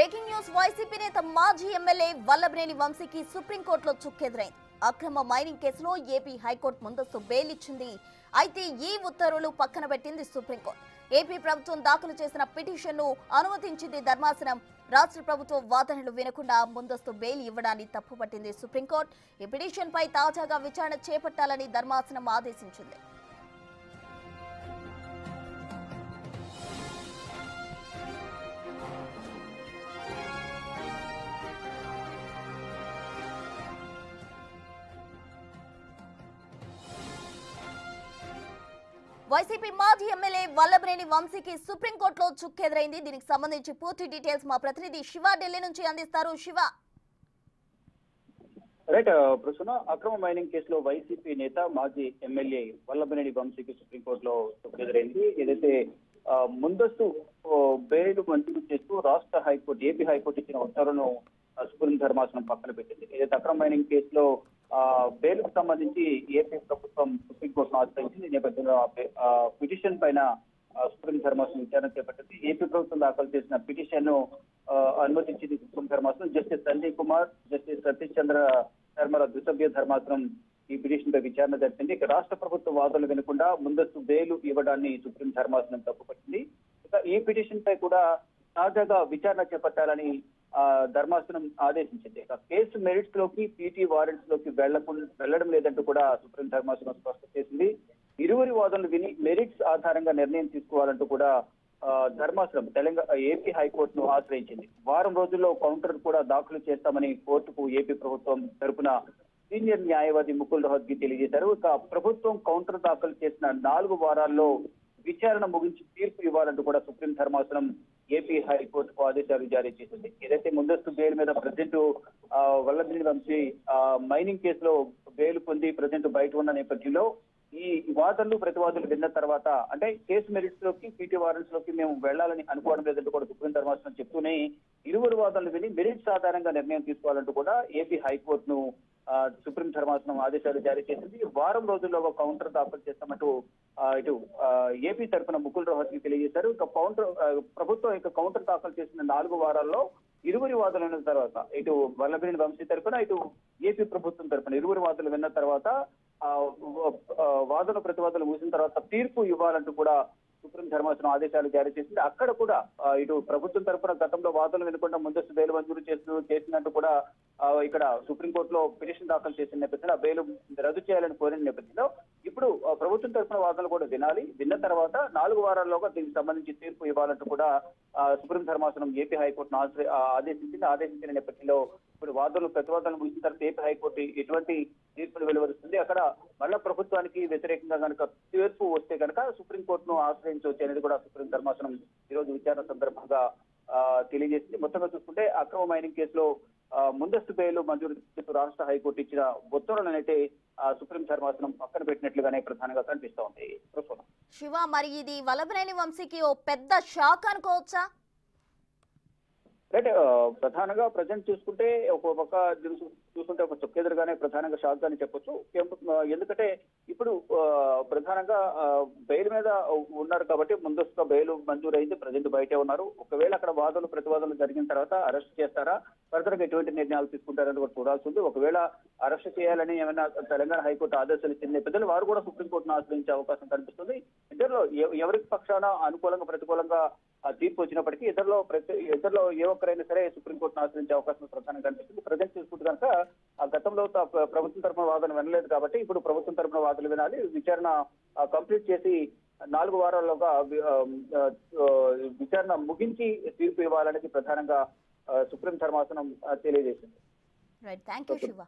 Breaking news YCP నేత మాజీ MLA Vallabhaneni వంశీకి సుప్రీంకోర్టులో చుక్కెదురైంది. అక్రమ మైనింగ్ కేసులో ఏపీ హైకోర్టు ముందస్తు బెయిల్ ఇచ్చింది. అయితే ఈ ఉత్తర్వులు పక్కన పెట్టింది సుప్రీంకోర్టు. ఏపీ ప్రభుత్వం దాఖలు చేసిన పిటిషన్ను అనుమతించింది ధర్మాసనం. రాష్ట్ర ప్రభుత్వం వాదనలు వినకుండా ముందస్తు బెయిల్ ఇవ్వడాన్ని తప్పుపట్టింది సుప్రీంకోర్టు. ఈ పిటిషన్పై తాజాగా విచారణ చేపట్టాలని ధర్మాసనం ఆదేశించింది. వైసీపీ మాజీ ఎమ్మెల్యే వల్లభనేని వంశీకి సుప్రీంకోర్టులో చుక్కెదురైంది. దీనికి సంబంధించి పూర్తి డీటెయిల్స్ మా ప్రతినిధి శివ ఢిల్లీ నుంచి అందిస్తారు. శివ, రైట్ ప్రస్తుతం అక్రమ మైనింగ్ కేసులో వైసీపీ నేత మాజీ ఎమ్మెల్యే వల్లభనేని వంశీకి సుప్రీంకోర్టులో చుక్కెదురైంది. ఏదైతే ముందస్తు బెయిల్ మంజూరు చేస్తూ రాష్ట్ర హైకోర్టు ఏపీ హైకోర్టు ఇచ్చిన ఉత్తర్వులను సుప్రీం ధర్మాసనం పక్కన పెట్టింది. ఏదైతే అక్రమ మైనింగ్ కేసులో బెయిల్ కు సంబంధించి ఏపీ ప్రభుత్వం సుప్రీంకోర్టును ఆశ్రయించింది. ఈ నేపథ్యంలో పిటిషన్ పైన సుప్రీం ధర్మాసనం విచారణ చేపట్టింది. ఏపీ ప్రభుత్వం దాఖలు చేసిన పిటిషన్ ను అనుమతించింది సుప్రీం ధర్మాసనం. జస్టిస్ సంజయ్ కుమార్, జస్టిస్ సతీష్ చంద్ర శర్మల ద్విసభ్య ధర్మాసనం ఈ పిటిషన్ పై విచారణ జరిపింది. ఇక రాష్ట్ర ప్రభుత్వ వాదనలు వినకుండా ముందస్తు బెయిల్ ఇవ్వడాన్ని సుప్రీం ధర్మాసనం తప్పుపట్టింది. ఇక ఈ పిటిషన్ పై కూడా తాజాగా విచారణ చేపట్టాలని ధర్మాసనం ఆదేశించింది. కేసు మెరిట్స్ లోకి పీటీ వారెంట్స్ లోకి వెళ్లడం లేదంటూ కూడా సుప్రీం ధర్మాసనం స్పష్టం చేసింది. ఇరువురి వాదనలు విని మెరిట్స్ ఆధారంగా నిర్ణయం తీసుకోవాలంటూ కూడా ధర్మాసనం ఏపీ హైకోర్టును ఆశ్రయించింది. వారం రోజుల్లో కౌంటర్ కూడా దాఖలు చేస్తామని కోర్టుకు ఏపీ ప్రభుత్వం తరపున సీనియర్ న్యాయవాది ముకుల్ రోహత్గి తెలియజేశారు. ఇక ప్రభుత్వం కౌంటర్ దాఖలు చేసిన 4 వారాల్లో విచారణ ముగించి తీర్పు ఇవ్వాలంటూ కూడా సుప్రీం ధర్మాసనం ఏపీ హైకోర్టుకు ఆదేశాలు జారీ చేసింది. ఏదైతే ముందస్తు బెయిల్ మీద ప్రజెంట్ వల్లభనేని వంశీ మైనింగ్ కేసులో బెయిల్ పొంది ప్రజెంట్ బయట ఉన్న నేపథ్యంలో ఈ వాదనలు ప్రతివాదులు విన్న తర్వాత అంటే కేసు మెరిట్స్ లోకి పీటీ వారెంట్స్ లోకి మేము వెళ్లాలని అనుకోవడం లేదంటూ కూడా సుప్రీం ధర్మాసనం చెప్తూనే ఇరువురు వాదనలు విని మెరిట్స్ ఆధారంగా నిర్ణయం తీసుకోవాలంటూ కూడా ఏపీ హైకోర్టును సుప్రీం ధర్మాసనం ఆదేశాలు జారీ చేసింది. వారం రోజుల్లో కౌంటర్ దాఖలు చేస్తామంటూ ఇటు ఏపీ తరఫున ముకుల్ రోహత్గి తెలియజేశారు. ఇక ప్రభుత్వం కౌంటర్ దాఖలు చేసిన 4 వారాల్లో ఇరువురి వాదనలు విన్న తర్వాత ఇటు వల్లభనేని వంశీ తరఫున ఇటు ఏపీ ప్రభుత్వం తరఫున ఇరువురి వాదనలు విన్న తర్వాత వాదన ప్రతివాదనలు ముగిసిన తర్వాత తీర్పు ఇవ్వాలంటూ కూడా సుప్రీం ధర్మాసనం ఆదేశాలు జారీ చేసింది. అక్కడ కూడా ఇటు ప్రభుత్వం తరఫున గతంలో వాదనలు వినకుండా ముందస్తు బెయిల్ మంజూరు చేసినట్టు కూడా ఇక్కడ సుప్రీంకోర్టులో పిటిషన్ దాఖలు చేసిన నేపథ్యంలో ఆ బెయిల్ రద్దు చేయాలని కోరిన నేపథ్యంలో ఇప్పుడు ప్రభుత్వం తరఫున వాదనలు కూడా విన్న తర్వాత 4 వారాల్లోగా దీనికి సంబంధించి తీర్పు ఇవ్వాలంటూ కూడా సుప్రీం ధర్మాసనం ఏపీ హైకోర్టును ఆదేశించిన నేపథ్యంలో ఇప్పుడు వాదనలు ప్రతివాదనలు ముగిసిన తర్వాత ఏపీ హైకోర్టు ఎటువంటి తీర్పును వెలువరుస్తుంది, అక్కడ మళ్ళా ప్రభుత్వానికి వ్యతిరేకంగా కనుక తీర్పు వస్తే కనుక సుప్రీంకోర్టును ఆశ్రయించవచ్చు అనేది కూడా సుప్రీం ధర్మాసనం ఈరోజు విచారణ సందర్భంగా తెలియజేసింది. మొత్తంగా చూసుకుంటే అక్రమ మైనింగ్ కేసులో ముందస్తు బెయిల్ మంజూరు చేస్తూ రాష్ట్ర హైకోర్టు ఇచ్చిన ఉత్తర్వులనైతే సుప్రీం ధర్మాసనం పక్కన పెట్టినట్లుగానే ప్రధానంగా కనిపిస్తోంది. శివ, మరి ఇది వల్లభనేని వంశీకి ఓ పెద్ద షాక్ అనుకోవచ్చా? రైట్, ప్రధానంగా ప్రజెంట్ చూసుకుంటే ఒక పక్క చూసుకుంటే ఒక చుక్కెదురుగానే ప్రధానంగా షాక్ అని చెప్పొచ్చు. ఎందుకంటే ఇప్పుడు ప్రధానంగా బెయిల్ మీద ఉన్నారు కాబట్టి ముందస్తుగా బెయిల్ మంజూరు అయింది, ప్రజెంట్ బయటే ఉన్నారు. ఒకవేళ అక్కడ వాదనలు ప్రతివాదనలు జరిగిన తర్వాత అరెస్ట్ చేస్తారా, ఫర్దర్ గా ఎటువంటి నిర్ణయాలు తీసుకుంటారని కూడా చూడాల్సి ఉంది. ఒకవేళ అరెస్ట్ చేయాలని ఏమైనా తెలంగాణ హైకోర్టు ఆదేశాలు ఇచ్చిన నేపథ్యంలో వారు కూడా సుప్రీంకోర్టును ఆశ్రయించే అవకాశం కనిపిస్తుంది. ఇద్దరిలో ఎవరికి పక్షాన అనుకూలంగా ప్రతికూలంగా తీర్పు వచ్చినప్పటికీ ఇద్దరిలో ఏ ఒక్కరైనా సరే సుప్రీంకోర్టును ఆశ్రయించే అవకాశం ప్రధానంగా కనిపిస్తుంది. ప్రజెంట్ చూసుకుంటే కనుక గతంలో ప్రభుత్వం తరఫున వాదన వినలేదు కాబట్టి ఇప్పుడు ప్రభుత్వం తరఫున వాదనలు వినాలి. విచారణ కంప్లీట్ చేసి 4 వారాల్లోగా విచారణ ముగించి తీర్పు ఇవ్వాలనేది ప్రధానంగా సుప్రీం ధర్మాసనం తెలియజేసింది. Right, thank you Shiva.